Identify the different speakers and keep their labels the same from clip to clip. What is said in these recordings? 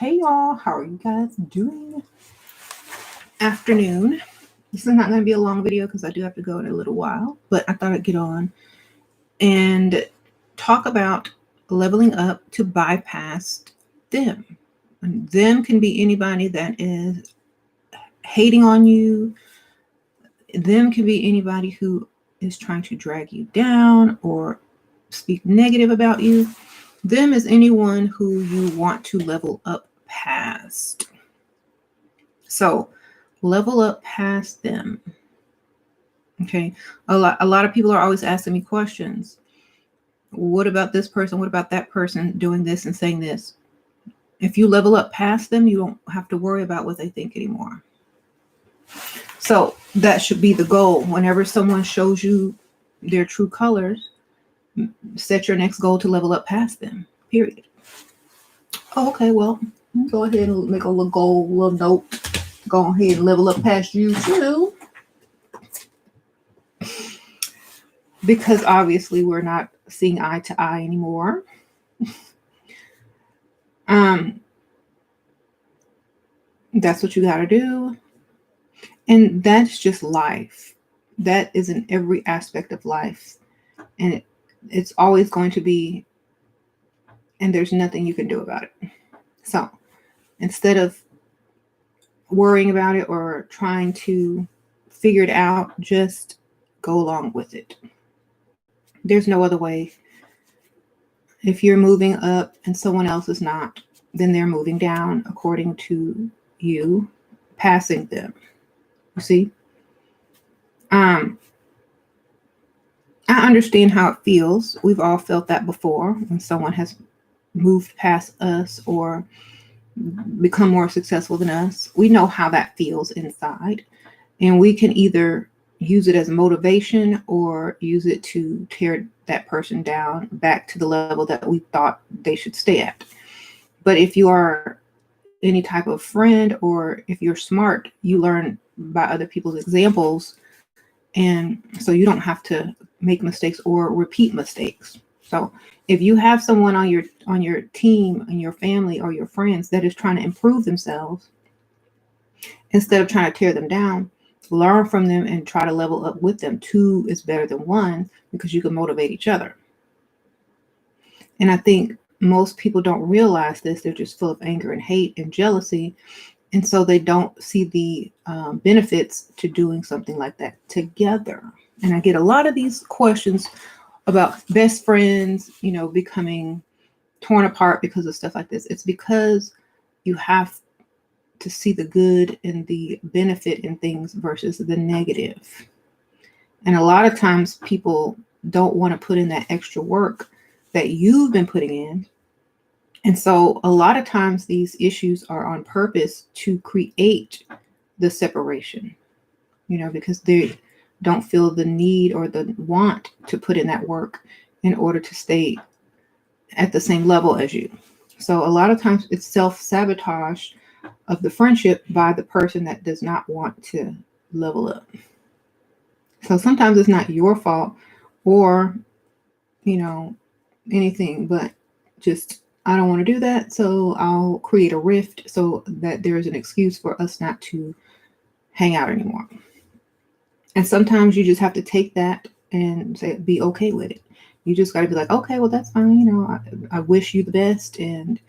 Speaker 1: Hey y'all, how are you guys doing? Afternoon. This is not going to be a long video because I do have to go in a little while, but I thought I'd get on and talk about leveling up to bypass them. And them can be anybody that is hating on you. Them can be anybody who is trying to drag you down or speak negative about you. Them is anyone who you want to level up past. So level up past them. Okay. A lot of people are always asking me questions. What about this person? What about that person doing this and saying this? If you level up past them, you don't have to worry about what they think anymore. So that should be the goal. Whenever someone shows you their true colors, set your next goal to level up past them, period. Oh, okay, well, go ahead and make a little goal, little note. Go ahead and level up past you too. Because obviously we're not seeing eye to eye anymore. That's what you got to do. And that's just life. That is in every aspect of life. And it's always going to be, and there's nothing you can do about it. So instead of worrying about it or trying to figure it out, just go along with it. There's no other way. If you're moving up and someone else is not, then they're moving down according to you, passing them. You see? I understand how it feels. We've all felt that before when someone has moved past us or become more successful than us. We know how that feels inside. And we can either use it as motivation or use it to tear that person down back to the level that we thought they should stay at. But if you are any type of friend or if you're smart, you learn by other people's examples. And so you don't have to make mistakes or repeat mistakes. So if you have someone on your team, in your family or your friends that is trying to improve themselves, instead of trying to tear them down, learn from them and try to level up with them. 2 is better than 1 because you can motivate each other. And I think most people don't realize this. They're just full of anger and hate and jealousy. And so they don't see the benefits to doing something like that together. And I get a lot of these questions about best friends, becoming torn apart because of stuff like this. It's because you have to see the good and the benefit in things versus the negative. And a lot of times people don't want to put in that extra work that you've been putting in. And so a lot of times these issues are on purpose to create the separation, because they don't feel the need or the want to put in that work in order to stay at the same level as you. So a lot of times it's self-sabotage of the friendship by the person that does not want to level up. So sometimes it's not your fault or, anything, but just, I don't want to do that. So I'll create a rift so that there is an excuse for us not to hang out anymore. And sometimes you just have to take that and say, be okay with it. You just got to be like, okay, well, that's fine. I wish you the best and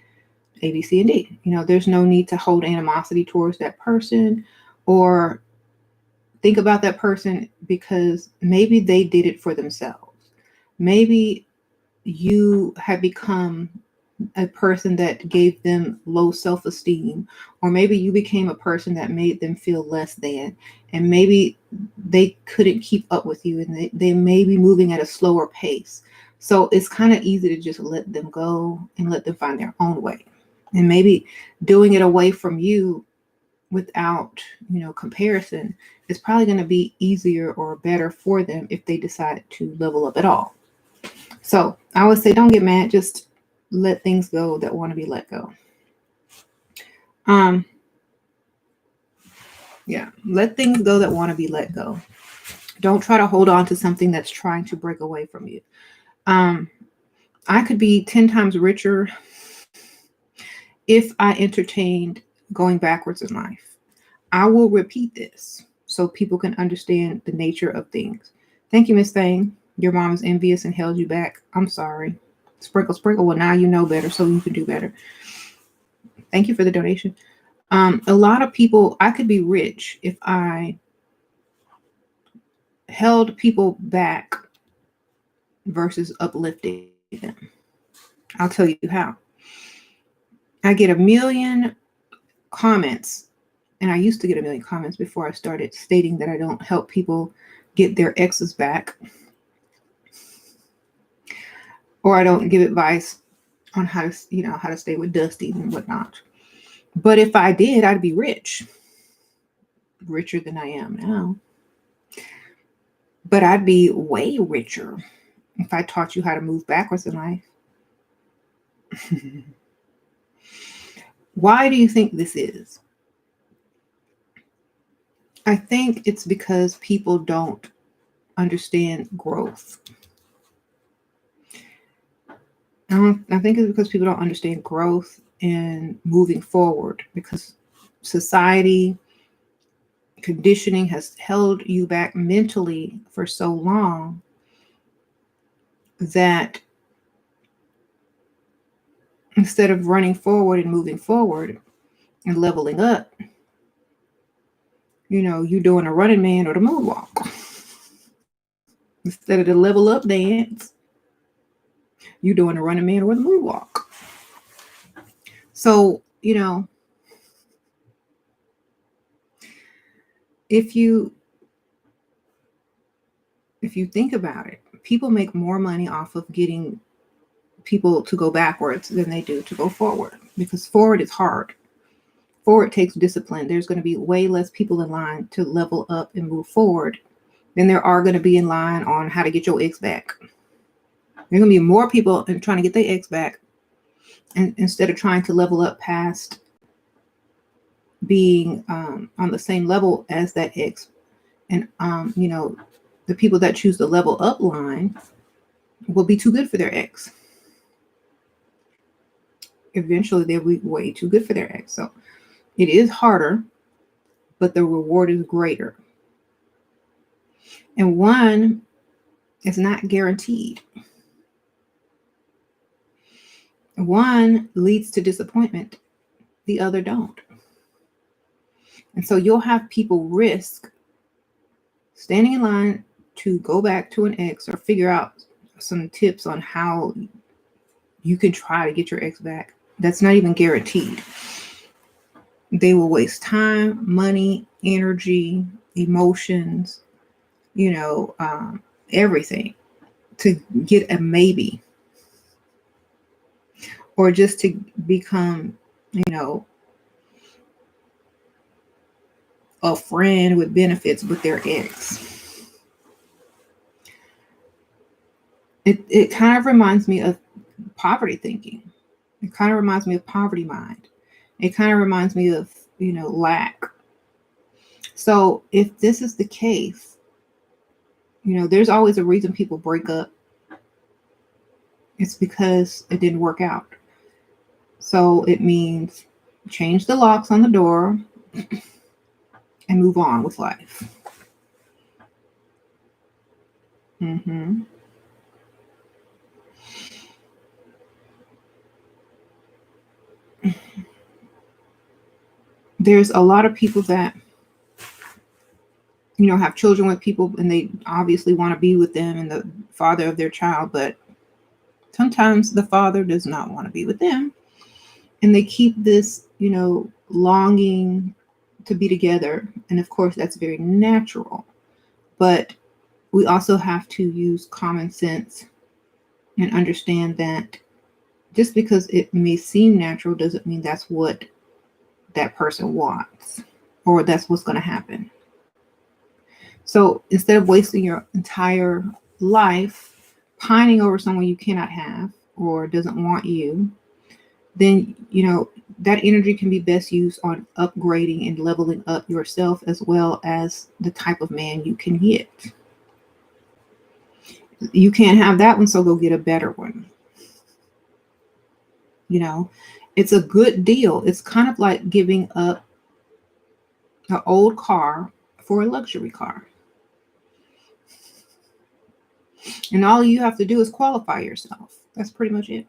Speaker 1: A, B, C, and D. There's no need to hold animosity towards that person or think about that person because maybe they did it for themselves. Maybe you have become a person that gave them low self-esteem, or maybe you became a person that made them feel less than, and maybe they couldn't keep up with you and they may be moving at a slower pace. So it's kind of easy to just let them go and let them find their own way. And maybe doing it away from you without, comparison is probably going to be easier or better for them if they decide to level up at all. So I would say, don't get mad. Just let things go that want to be let go. Let things go that want to be let go. Don't try to hold on to something that's trying to break away from you. I could be 10 times richer if I entertained going backwards in life. I will repeat this so people can understand the nature of things. Thank you, Miss Thing. Your mom is envious and held you back. I'm sorry. Sprinkle, sprinkle. Well, now you know better, so you can do better. Thank you for the donation. A lot of people, I could be rich if I held people back versus uplifting them. I'll tell you how. I get a million comments, and I used to get a million comments before I started stating that I don't help people get their exes back, or I don't give advice on how to stay with Dusty and whatnot. But if I did, I'd be rich, richer than I am now. But I'd be way richer if I taught you how to move backwards in life. Why do you think this is? I think it's because people don't understand growth. I think it's because people don't understand growth and moving forward, because society conditioning has held you back mentally for so long that instead of running forward and moving forward and leveling up, you're doing a running man or the moonwalk. Instead of the level up dance, you're doing a running man or the moonwalk. So, if you think about it, people make more money off of getting people to go backwards than they do to go forward, because forward is hard. Forward takes discipline. There's going to be way less people in line to level up and move forward than there are going to be in line on how to get your ex back. There are going to be more people trying to get their ex back, and instead of trying to level up past being on the same level as that ex. And the people that choose the level up line will be too good for their ex. Eventually they'll be way too good for their ex. So it is harder, but the reward is greater. And one is not guaranteed. One leads to disappointment, the other don't. And so you'll have people risk standing in line to go back to an ex or figure out some tips on how you can try to get your ex back. That's not even guaranteed. They will waste time, money, energy, emotions, everything to get a maybe, or just to become, a friend with benefits with their ex. It kind of reminds me of poverty thinking. It kind of reminds me of poverty mind. It kind of reminds me of, lack. So if this is the case, there's always a reason people break up. It's because it didn't work out. So it means change the locks on the door and move on with life. There's a lot of people that, have children with people, and they obviously want to be with them and the father of their child, but sometimes the father does not want to be with them. And they keep this, longing to be together. And of course, that's very natural. But we also have to use common sense and understand that just because it may seem natural doesn't mean that's what that person wants or that's what's going to happen. So instead of wasting your entire life pining over someone you cannot have or doesn't want you, then, that energy can be best used on upgrading and leveling up yourself, as well as the type of man you can get. You can't have that one, so go get a better one. It's a good deal. It's kind of like giving up an old car for a luxury car. And all you have to do is qualify yourself. That's pretty much it.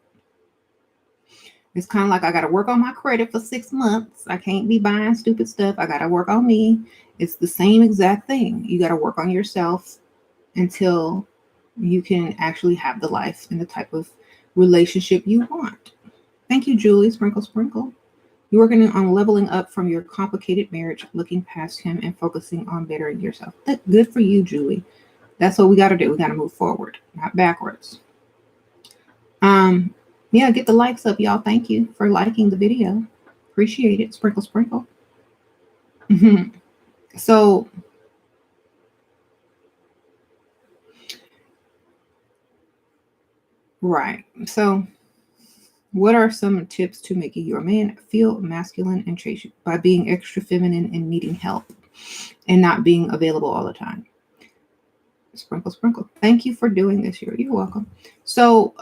Speaker 1: It's kind of like I got to work on my credit for 6 months. I can't be buying stupid stuff. I got to work on me. It's the same exact thing. You got to work on yourself until you can actually have the life and the type of relationship you want. Thank you, Julie. Sprinkle, sprinkle. You're working on leveling up from your complicated marriage, looking past him and focusing on bettering yourself. Good for you, Julie. That's what we got to do. We got to move forward, not backwards. Yeah, get the likes up, y'all. Thank you for liking the video. Appreciate it. Sprinkle, sprinkle. So, right. So, what are some tips to making your man feel masculine and chase you by being extra feminine and needing help and not being available all the time? Sprinkle, sprinkle. Thank you for doing this. You're welcome. So,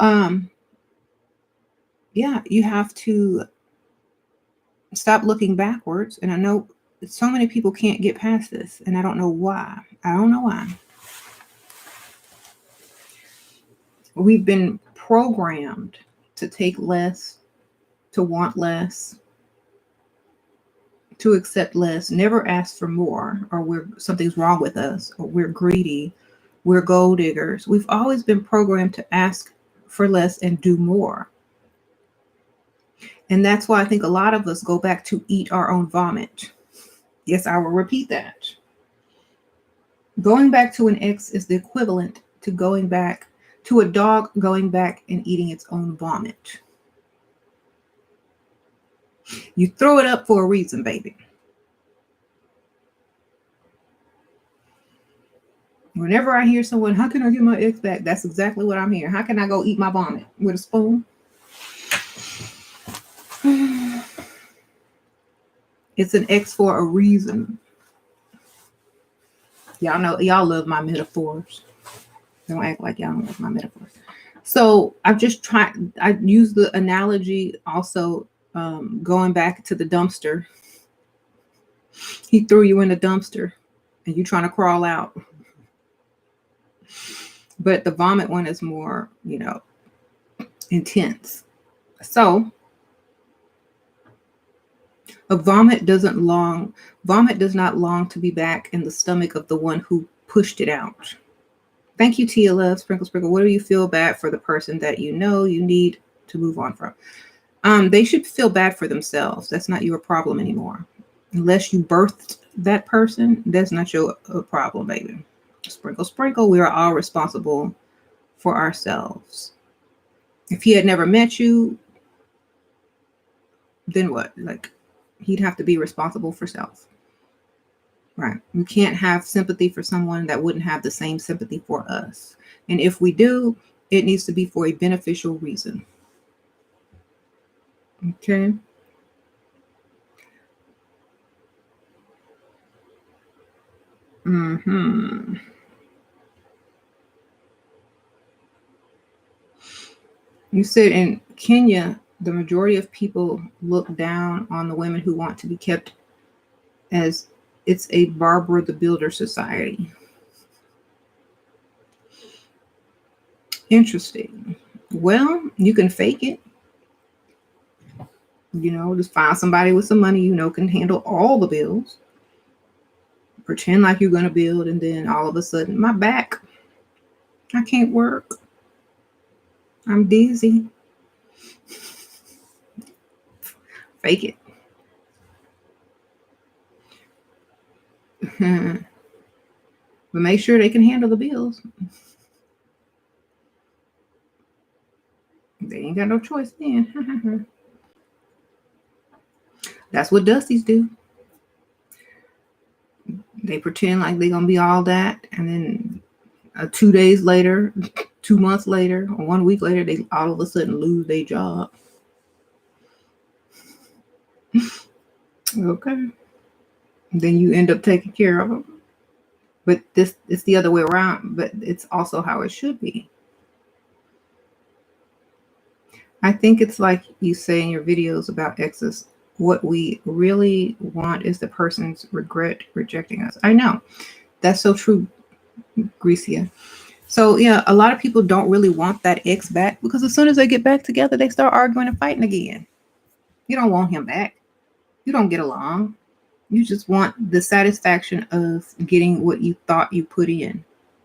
Speaker 1: yeah, you have to stop looking backwards. And I know so many people can't get past this, and I don't know why. I don't know why. We've been programmed to take less, to want less, to accept less, never ask for more, or something's wrong with us, or we're greedy, we're gold diggers. We've always been programmed to ask for less and do more. And that's why I think a lot of us go back to eat our own vomit. Yes, I will repeat that. Going back to an ex is the equivalent to going back to a dog going back and eating its own vomit. You throw it up for a reason, baby. Whenever I hear someone, how can I get my ex back? That's exactly what I'm hearing. How can I go eat my vomit with a spoon? It's an X for a reason. Y'all know, y'all love my metaphors. Don't act like y'all don't love my metaphors. So I use the analogy also, going back to the dumpster. He threw you in the dumpster and you trying to crawl out. But the vomit one is more, intense. So vomit does not long to be back in the stomach of the one who pushed it out. Thank you, Tia Love. Sprinkle, sprinkle. What do you feel bad for the person that you know you need to move on from? They should feel bad for themselves. That's not your problem anymore. Unless you birthed that person, that's not your problem, baby. Sprinkle, sprinkle. We are all responsible for ourselves. If he had never met you, then what? Like, he'd have to be responsible for self. Right. We can't have sympathy for someone that wouldn't have the same sympathy for us. And if we do, it needs to be for a beneficial reason. Okay. You said in Kenya, the majority of people look down on the women who want to be kept, as it's a Barbara the Builder society. Interesting. Well, you can fake it. Just find somebody with some money, can handle all the bills. Pretend like you're going to build, and then all of a sudden, my back, I can't work. I'm dizzy. Fake it. But make sure they can handle the bills. They ain't got no choice then. That's what Dusties do. They pretend like they're going to be all that. And then 2 days later, 2 months later, or 1 week later, they all of a sudden lose their job. Okay. Then you end up taking care of them. But it's the other way around. But it's also how it should be. I think it's like you say in your videos about exes. What we really want is the person's regret rejecting us. I know. That's so true, Grecia. So yeah, a lot of people don't really want that ex back because as soon as they get back together, they start arguing and fighting again. You don't want him back. You don't get along. You just want the satisfaction of getting what you thought you put in.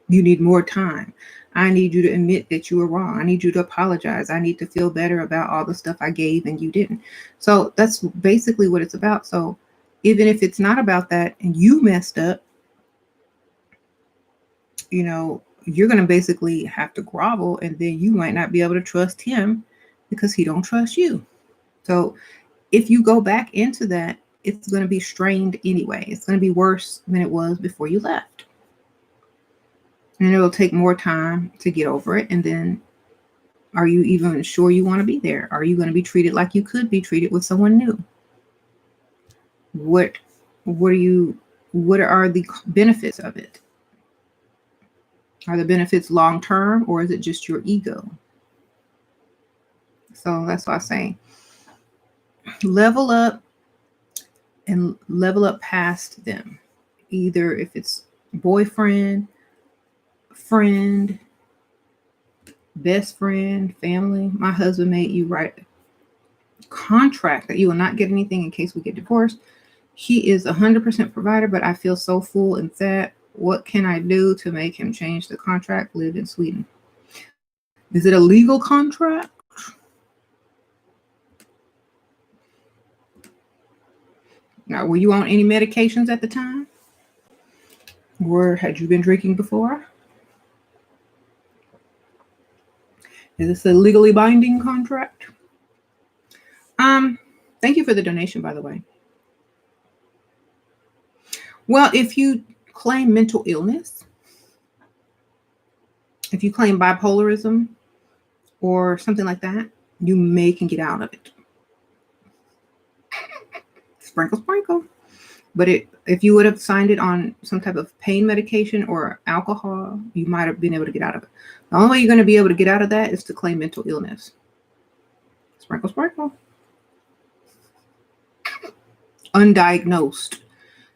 Speaker 1: You need more time. I need you to admit that you were wrong. I need you to apologize. I need to feel better about all the stuff I gave and you didn't. So that's basically what it's about. So even if it's not about that and you messed up, you're going to basically have to grovel, and then you might not be able to trust him because he don't trust you. So if you go back into that, it's going to be strained anyway. It's going to be worse than it was before you left. And it'll take more time to get over it. And then are you even sure you want to be there? Are you going to be treated like you could be treated with someone new? What are the benefits of it? Are the benefits long term, or is it just your ego? So that's why I say level up and level up past them. Either if it's boyfriend, friend, best friend, family. My husband made you write a contract that you will not get anything in case we get divorced. He is 100% provider, but I feel so full and sad. What can I do to make him change the contract? Live in Sweden. Is it a legal contract? Now, were you on any medications at the time? Or had you been drinking before? Is this a legally binding contract? Thank you for the donation, by the way. Well, if you claim mental illness, if you claim bipolarism or something like that, you can get out of it. Sprinkle, sprinkle. But if you would have signed it on some type of pain medication or alcohol, you might have been able to get out of it. The only way you're going to be able to get out of that is to claim mental illness. Sprinkle, sprinkle. Undiagnosed.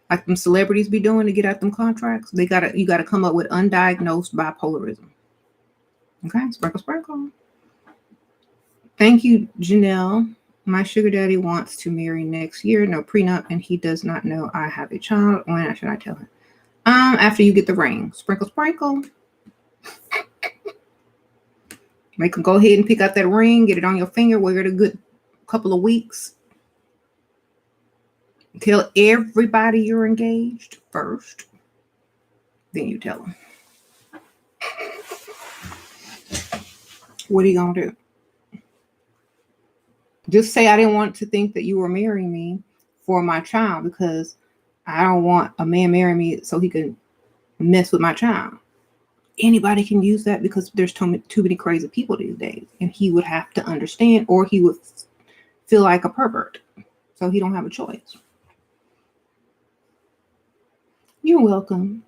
Speaker 1: Like them celebrities be doing to get out them contracts. You gotta come up with undiagnosed bipolarism. Okay, sprinkle, sprinkle. Thank you, Janelle. My sugar daddy wants to marry next year. No prenup, and he does not know I have a child. When should I tell him? After you get the ring. Sprinkle, sprinkle. Make him go ahead and pick out that ring, get it on your finger, wear it a good couple of weeks. Tell everybody you're engaged first. Then you tell them. What are you going to do? Just say, I didn't want to think that you were marrying me for my child because I don't want a man marrying me so he can mess with my child. Anybody can use that because there's too many crazy people these days. And he would have to understand, or he would feel like a pervert. So he don't have a choice. You're welcome.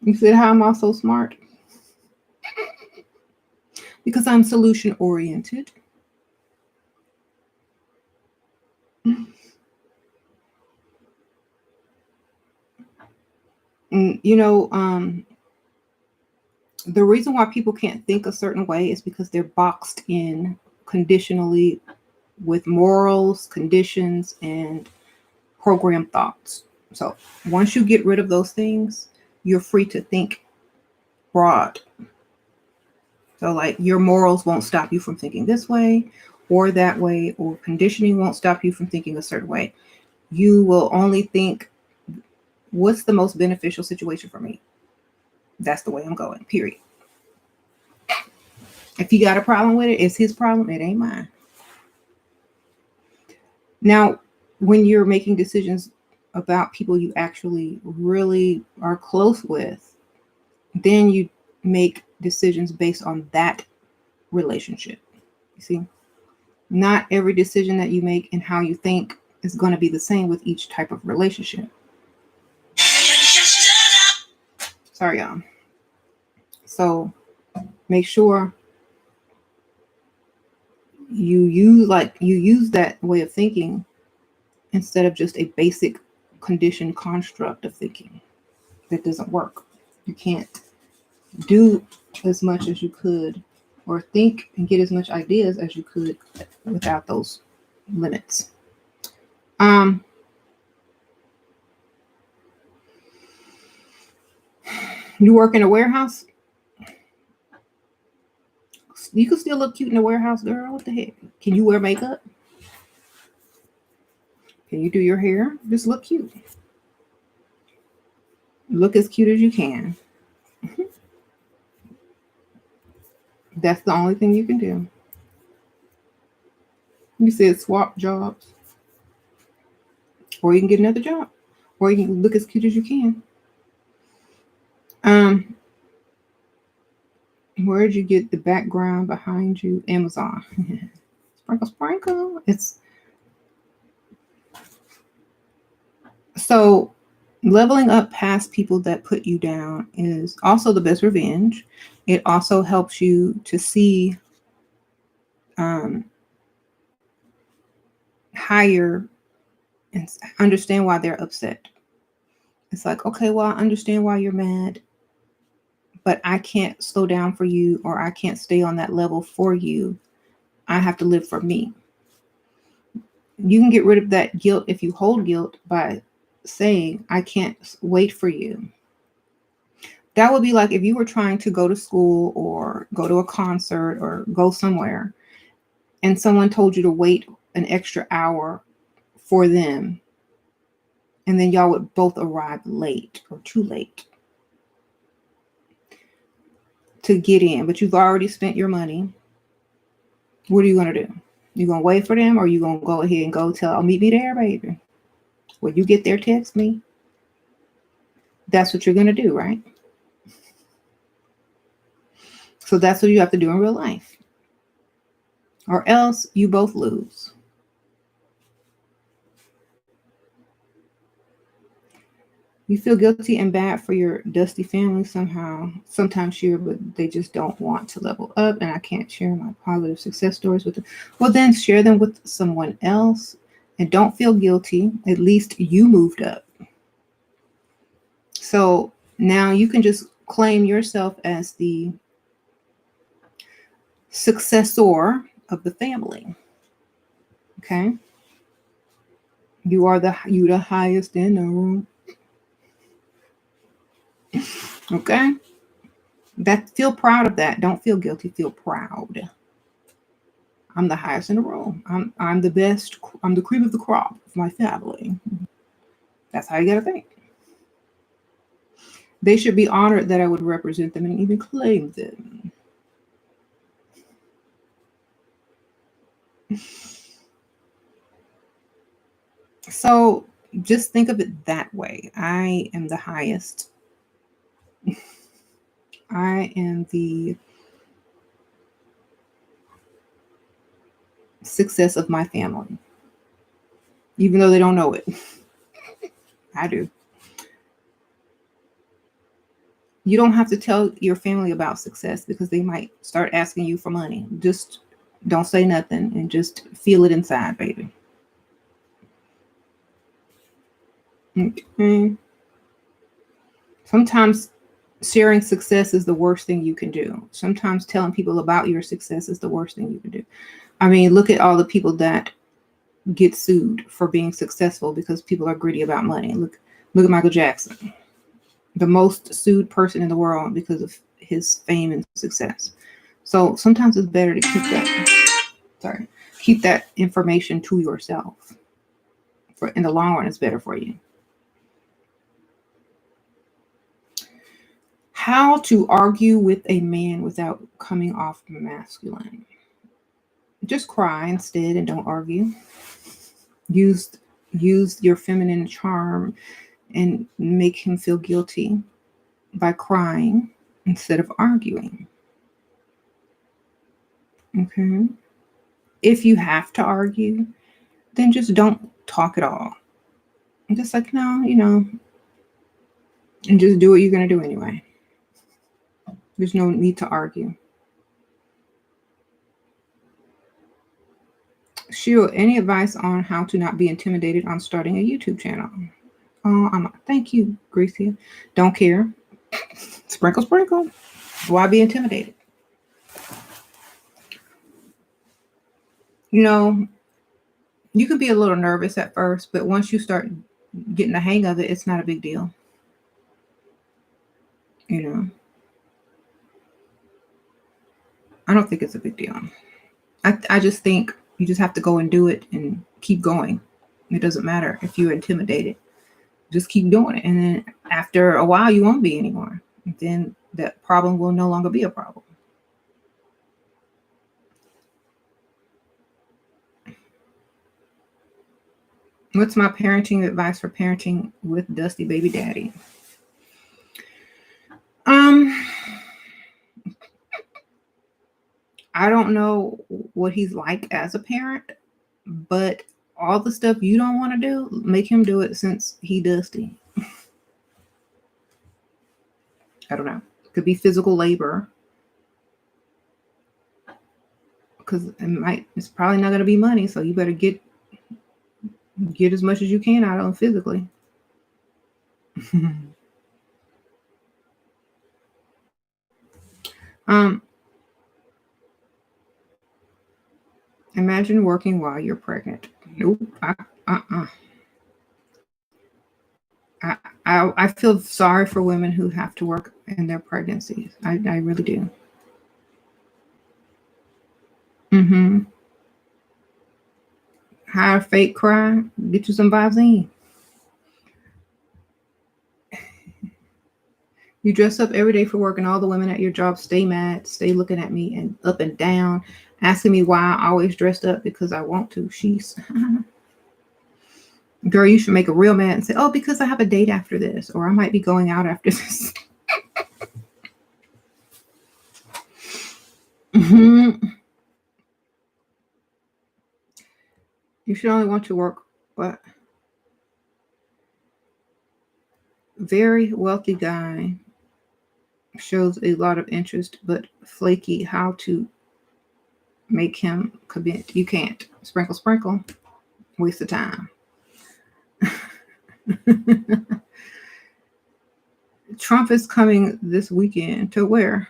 Speaker 1: You said, how am I so smart? Because I'm solution oriented. And, the reason why people can't think a certain way is because they're boxed in conditionally with morals, conditions, and program thoughts. So once you get rid of those things, you're free to think broad. So like your morals won't stop you from thinking this way or that way, or conditioning won't stop you from thinking a certain way. You will only think, what's the most beneficial situation for me? That's the way I'm going, period. If he got a problem with it, it's his problem. It ain't mine. Now, when you're making decisions about people you actually really are close with, then you make decisions based on that relationship. You see, not every decision that you make and how you think is going to be the same with each type of relationship. Sorry, y'all. So make sure you use that way of thinking instead of just a basic conditioned construct of thinking. That doesn't work. You can't do as much as you could or think and get as much ideas as you could without those limits. You work in a warehouse, you can still look cute in a warehouse, girl. What the heck? Can you wear makeup? Can you do your hair? Just look cute. Look as cute as you can. That's the only thing you can do. You said swap jobs. Or you can get another job. Or you can look as cute as you can. Where did you get the background behind you? Amazon. Sprinkle, sprinkle. It's so leveling up past people that put you down is also the best revenge. It also helps you to see higher and understand why they're upset. It's like, okay, well, I understand why you're mad, but I can't slow down for you, or I can't stay on that level for you. I have to live for me. You can get rid of that guilt if you hold guilt by saying, I can't wait for you. That would be like if you were trying to go to school or go to a concert or go somewhere and someone told you to wait an extra hour for them, and then y'all would both arrive late or too late to get in, but you've already spent your money. What are you going to do? You going to wait for them, or you going to go ahead and go tell, meet me there, baby? When you get there, text me. That's what you're going to do, right? So that's what you have to do in real life. Or else you both lose. You feel guilty and bad for your dusty family somehow. Sometimes sure, but they just don't want to level up, and I can't share my positive success stories with them. Well, then share them with someone else and don't feel guilty. At least you moved up. So now you can just claim yourself as the successor of the family. Okay? You the highest in the room. Okay? Feel proud of that. Don't feel guilty. Feel proud. I'm the highest in the room. I'm the best. I'm the cream of the crop of my family. That's how you gotta think. They should be honored that I would represent them and even claim them. So just think of it that way. I am the highest. I am the success of my family, even though they don't know it. I do. You don't have to tell your family about success because they might start asking you for money. Just don't say nothing and just feel it inside, baby. Okay. Sometimes sharing success is the worst thing you can do. Sometimes telling people about your success is the worst thing you can do. I mean, look at all the people that get sued for being successful because people are greedy about money. Look at Michael Jackson, the most sued person in the world because of his fame and success. So sometimes it's better to keep that information to yourself. In the long run, it's better for you. How to argue with a man without coming off masculine. Just cry instead and don't argue. Use your feminine charm and make him feel guilty by crying instead of arguing. Okay. If you have to argue, then just don't talk at all. I'm just like, no, and just do what you're going to do anyway. There's no need to argue. Sheila, any advice on how to not be intimidated on starting a YouTube channel? Thank you, Gracia. Don't care. Sprinkle, sprinkle. Why be intimidated? You can be a little nervous at first, but once you start getting the hang of it, it's not a big deal. I don't think it's a big deal. I just think you just have to go and do it and keep going. It doesn't matter if you're intimidated. Just keep doing it. And then after a while, you won't be anymore. And then that problem will no longer be a problem. What's my parenting advice for parenting with Dusty Baby Daddy? I don't know what he's like as a parent, but all the stuff you don't want to do, make him do it since he Dusty. I don't know. It could be physical labor. Because it's probably not going to be money, so you better get as much as you can out of him physically. Imagine working while you're pregnant. Nope. I feel sorry for women who have to work in their pregnancies. I really do. Hire a fake cry. Get you some Visine. You dress up every day for work, and all the women at your job stay mad, stay looking at me and up and down, asking me why I always dressed up because I want to. She's girl, you should make a real mad and say, oh, because I have a date after this, or I might be going out after this. You should only want to work. What? Very wealthy guy shows a lot of interest, but flaky. How to make him commit? You can't. Sprinkle, sprinkle. Waste of time. Trump is coming this weekend. To where?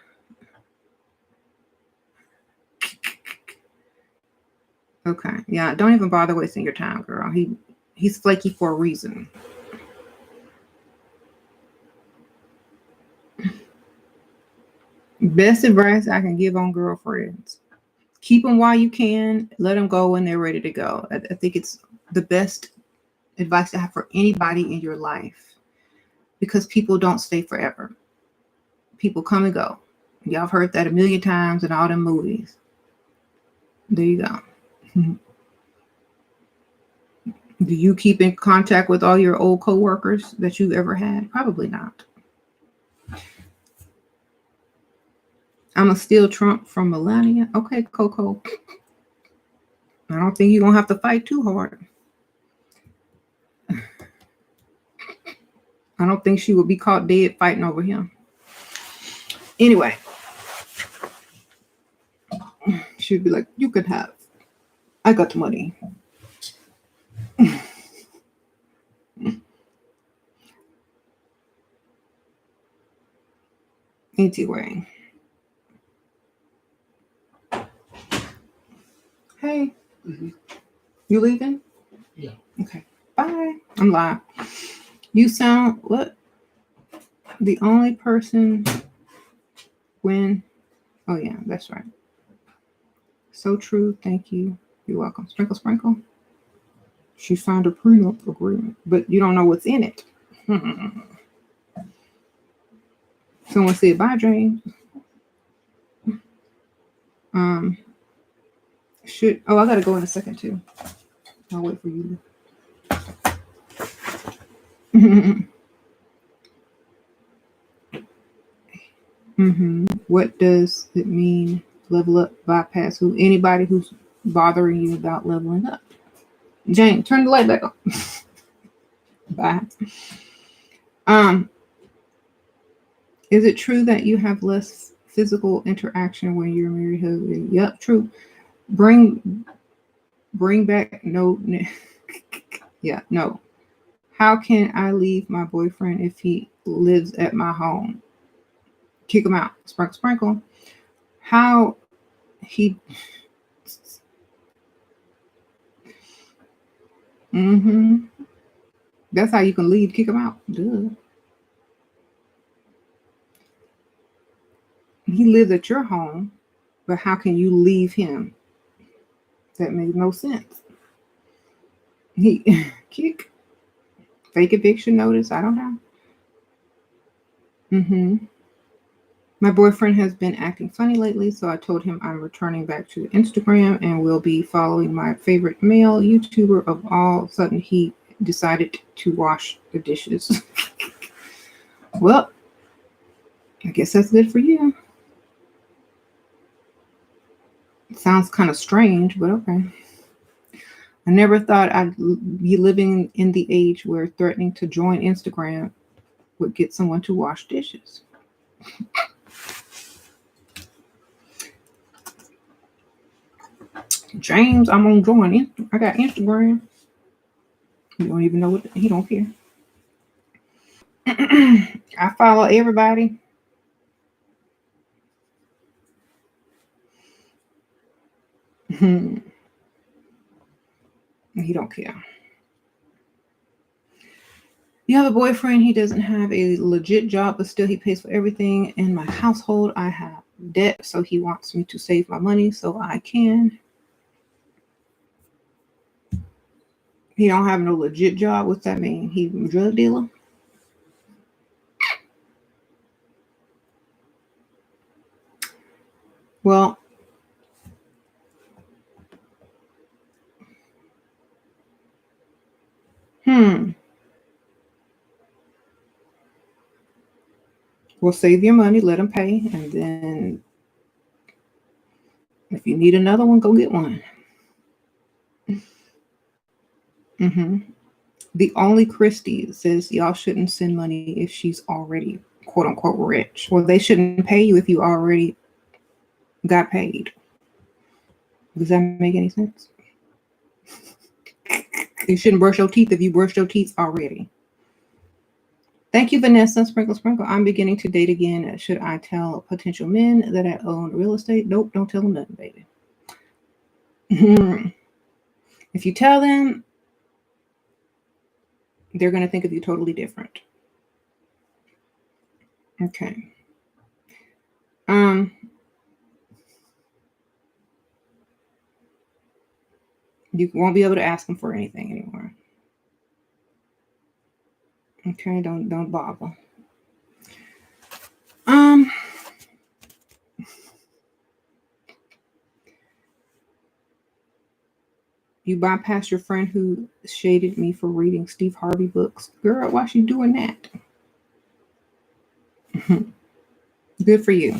Speaker 1: Okay. Yeah, don't even bother wasting your time, girl. He's flaky for a reason. Best advice I can give on girlfriends. Keep them while you can. Let them go when they're ready to go. I think it's the best advice to have for anybody in your life, because people don't stay forever. People come and go. Y'all have heard that a million times in all them movies. There you go. Do you keep in contact with all your old coworkers that you've ever had? Probably not. I'm going to steal Trump from Melania. Okay, Coco. I don't think you're going to have to fight too hard. I don't think she would be caught dead fighting over him. Anyway. She'd be like, you could have. I got the money. Anyway. Hey. You leaving?
Speaker 2: Yeah.
Speaker 1: Okay. Bye. I'm live. You sound what? The only person when. Oh, yeah, that's right. So true. Thank you. You're welcome. Sprinkle, sprinkle. She signed a prenup agreement, but you don't know what's in it. Someone said, bye, James. I gotta go in a second too. I'll wait for you. What does it mean? Level up, bypass who? Anybody who's bothering you about leveling up. Jane, turn the light back on. Bye. Is it true that you have less physical interaction when you're married husband? Yep, true. Bring back no. Yeah, no. How can I leave my boyfriend if he lives at my home? Kick him out. Sprinkle, sprinkle. How he. Mm-hmm. That's how you can leave. Kick him out. Duh. He lives at your home, but how can you leave him? That makes no sense. He kick. Fake eviction notice. I don't know. Mm-hmm. My boyfriend has been acting funny lately, so I told him I'm returning back to Instagram and will be following my favorite male YouTuber. Of all of a sudden, he decided to wash the dishes. Well, I guess that's good for you. It sounds kind of strange, but okay. I never thought I'd be living in the age where threatening to join Instagram would get someone to wash dishes. James, I'm gonna join it. I got Instagram. You don't even know what he don't care. I follow everybody. He don't care. You have a boyfriend, he doesn't have a legit job, but still he pays for everything in my household. I have debt, so he wants me to save my money so I can. He don't have no legit job. What's that mean? He a drug dealer? Well, Well, save your money, let him pay, and then if you need another one, go get one. The only Christie says y'all shouldn't send money if she's already quote unquote rich. Well, they shouldn't pay you if you already got paid. Does that make any sense? You shouldn't brush your teeth if you brushed your teeth already. Thank you, Vanessa. Sprinkle, sprinkle. I'm beginning to date again. Should I tell potential men that I own real estate? Nope, don't tell them nothing, baby. If you tell them, they're going to think of you totally different. Okay. You won't be able to ask them for anything anymore. Okay, don't bother. You bypassed your friend who shaded me for reading Steve Harvey books. Girl, why she doing that? Good for you.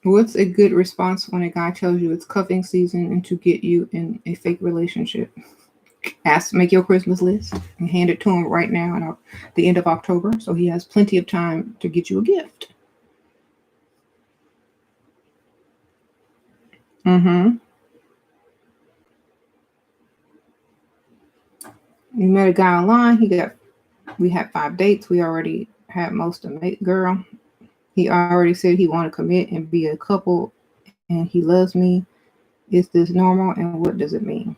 Speaker 1: What's a good response when a guy tells you it's cuffing season and to get you in a fake relationship? Make your Christmas list and hand it to him right now at the end of October, so he has plenty of time to get you a gift. You met a guy online. We had 5 dates. We already had most of it. Girl, he already said he want to commit and be a couple, and he loves me. Is this normal, and what does it mean?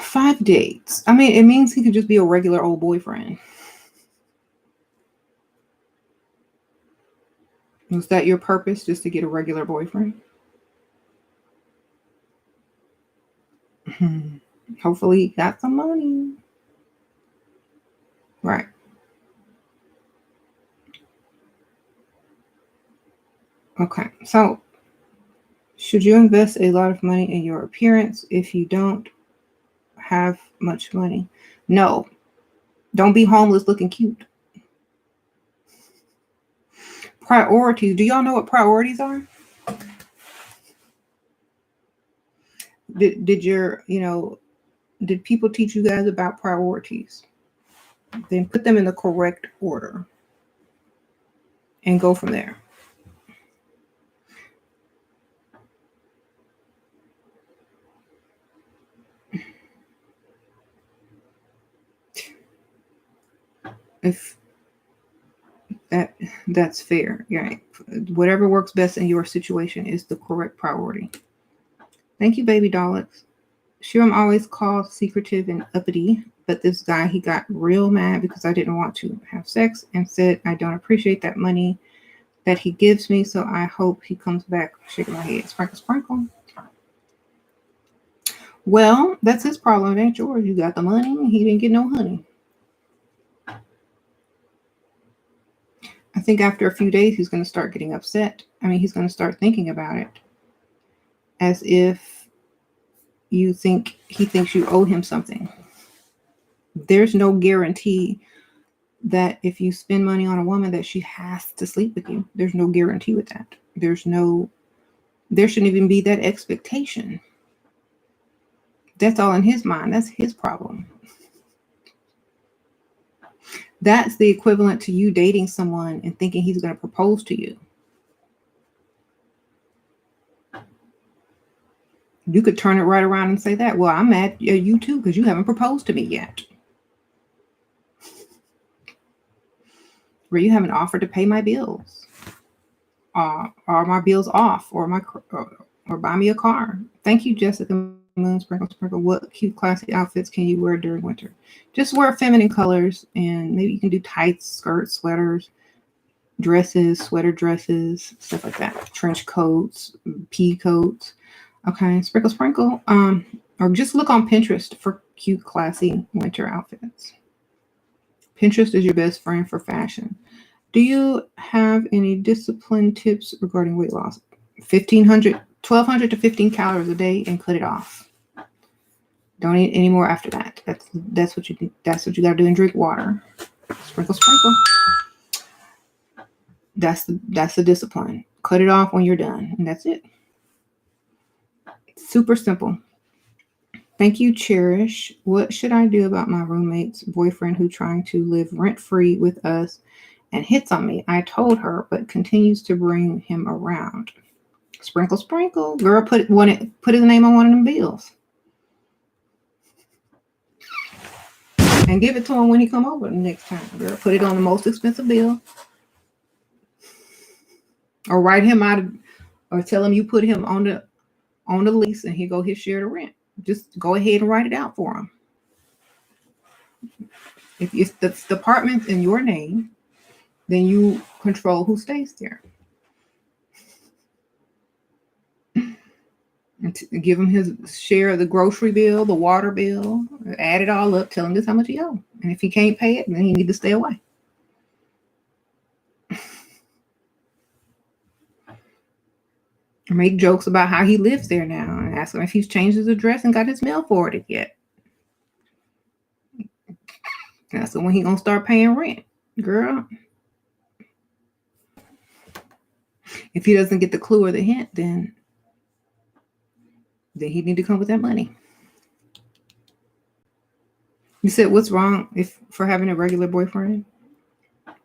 Speaker 1: 5 dates. I mean, it means he could just be a regular old boyfriend. Was that your purpose, just to get a regular boyfriend? Hopefully he got some money. Right. Okay. So, should you invest a lot of money in your appearance if you don't have much money? No. Don't be homeless looking cute. Priorities. Do y'all know what priorities are? Did your, did people teach you guys about priorities? Then put them in the correct order and go from there. If that's fair, right? Whatever works best in your situation is the correct priority. Thank you, baby Daleks. Sure, I'm always called secretive and uppity, but this guy, he got real mad because I didn't want to have sex and said I don't appreciate that money that he gives me, so I hope he comes back. Shaking my head. Sprinkle, sprinkle. Well, that's his problem. It ain't yours. You got the money. He didn't get no honey. I think after a few days, he's going to start getting upset. I mean, he's going to start thinking about it as if he thinks you owe him something. There's no guarantee that if you spend money on a woman that she has to sleep with you. There's no guarantee with that. There shouldn't even be that expectation. That's all in his mind. That's his problem. That's the equivalent to you dating someone and thinking he's going to propose to you. You could turn it right around and say that. Well, I'm mad at you too because you haven't proposed to me yet. Where you haven't offered to pay my bills. Or my bills off. Or buy me a car. Thank you, Jessica Moon. Sprinkle, sprinkle. What cute, classy outfits can you wear during winter? Just wear feminine colors, and maybe you can do tights, skirts, sweaters, dresses, sweater dresses, stuff like that. Trench coats, pea coats. Okay, sprinkle, sprinkle. Or just look on Pinterest for cute, classy winter outfits. Pinterest is your best friend for fashion. Do you have any discipline tips regarding weight loss? 1,200 to 15 calories a day and cut it off. Don't eat any more after that. That's what you got to do, and drink water. Sprinkle, sprinkle. That's the discipline. Cut it off when you're done, and that's it. Super simple. Thank you, Cherish. What should I do about my roommate's boyfriend who's trying to live rent-free with us and hits on me? I told her, but continues to bring him around. Sprinkle, sprinkle. Girl, put his name on one of them bills. And give it to him when he come over the next time. Girl, put it on the most expensive bill. Or write him out or tell him you put him on the lease and he go his share of rent. Just go ahead and write it out for him. If the apartment's in your name, then you control who stays there. And give him his share of the grocery bill, the water bill, add it all up, tell him this how much he owe. And if he can't pay it, then he need to stay away. Make jokes about how he lives there now and ask him if he's changed his address and got his mail forwarded yet. That's when he gonna start paying rent, girl. If he doesn't get the clue or the hint, then he need to come with that money. You said, what's wrong for having a regular boyfriend?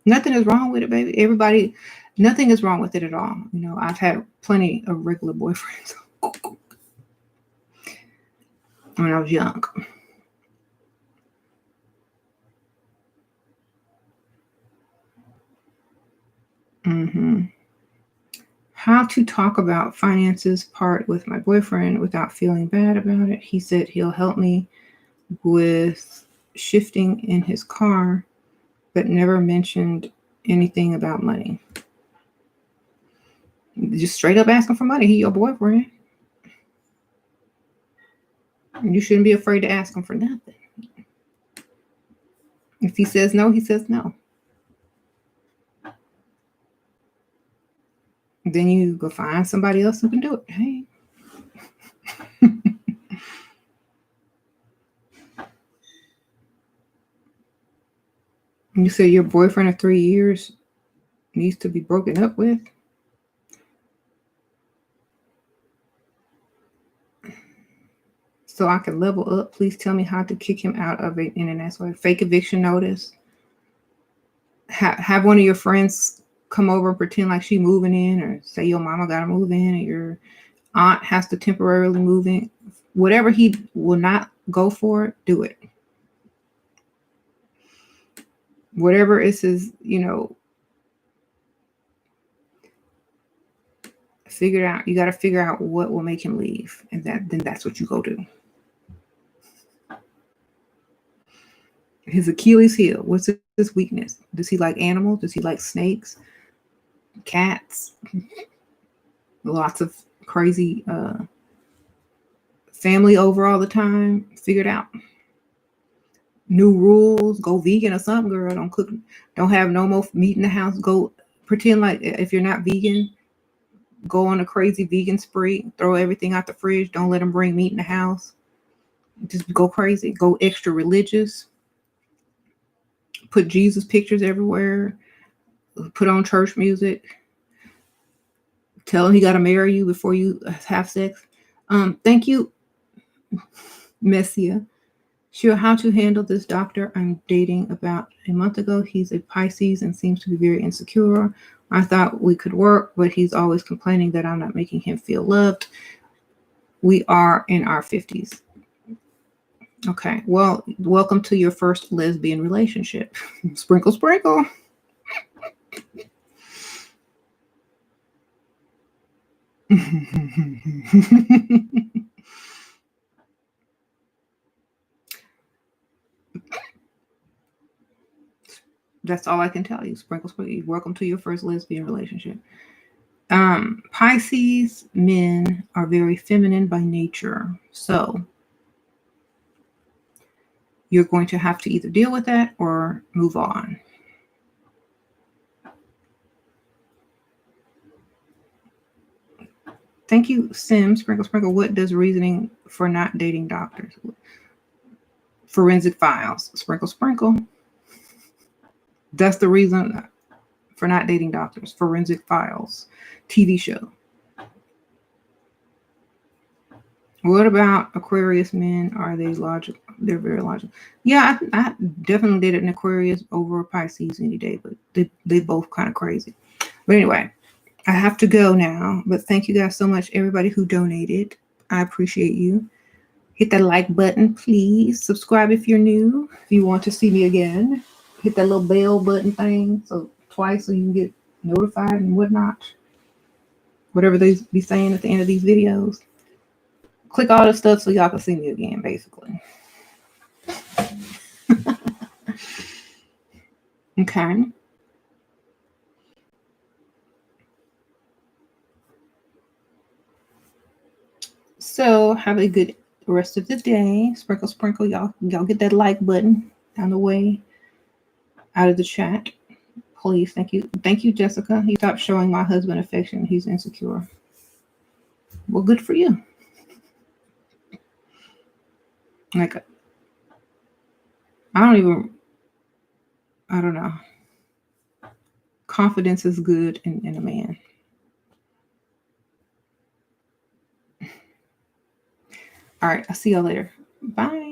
Speaker 1: Nothing is wrong with it, baby. Nothing is wrong with it at all. I've had plenty of regular boyfriends when I was young. How to talk about finances part with my boyfriend without feeling bad about it. He said he'll help me with shifting in his car, but never mentioned anything about money. Just straight up asking for money. He your boyfriend. You shouldn't be afraid to ask him for nothing. If he says no, he says no. Then you go find somebody else who can do it. Hey. You say your boyfriend of 3 years needs to be broken up with. So I can level up. Please tell me how to kick him out of an internet way. Fake eviction notice. Have one of your friends come over and pretend like she moving in, or say your mama gotta move in, or your aunt has to temporarily move in. Whatever he will not go for, do it. Whatever is his, figure it out. You got to figure out what will make him leave, and then that's what you go do. His Achilles heel. What's his weakness? Does he like animals? Does he like snakes, cats? Lots of crazy family over all the time. Figure it out. New rules. Go vegan or something, girl. Don't cook. Don't have no more meat in the house. Go pretend like if you're not vegan. Go on a crazy vegan spree. Throw everything out the fridge. Don't let them bring meat in the house. Just go crazy. Go extra religious. Put Jesus pictures everywhere. Put on church music. Tell him he got to marry you before you have sex. Thank you, Messia. Sure, how to handle this doctor I'm dating about a month ago. He's a Pisces and seems to be very insecure. I thought we could work, but he's always complaining that I'm not making him feel loved. We are in our 50s. Okay, well, welcome to your first lesbian relationship. Sprinkle, sprinkle. That's all I can tell you. Sprinkle, sprinkle. Welcome to your first lesbian relationship. Pisces men are very feminine by nature. So you're going to have to either deal with that or move on. Thank you, Sim. Sprinkle, sprinkle. What does reasoning for not dating doctors? Forensic files. Sprinkle, sprinkle. That's the reason for not dating doctors. Forensic files. TV show. What about Aquarius men? Are they logical? They're very logical. Yeah, I definitely dated an Aquarius over a Pisces any day, but they both kind of crazy. But anyway, I have to go now. But thank you guys so much, everybody who donated. I appreciate you. Hit that like button, please. Subscribe if you're new. If you want to see me again, hit that little bell button thing twice so you can get notified and whatnot. Whatever they be saying at the end of these videos. Click all this stuff so y'all can see me again, basically. Okay. So have a good rest of the day. Sprinkle, sprinkle. Y'all get that like button down the way out of the chat. Please. Thank you. Thank you, Jessica. He stopped showing my husband affection. He's insecure. Well, good for you. Like, I don't know. Confidence is good in a man. All right. I'll see y'all later. Bye.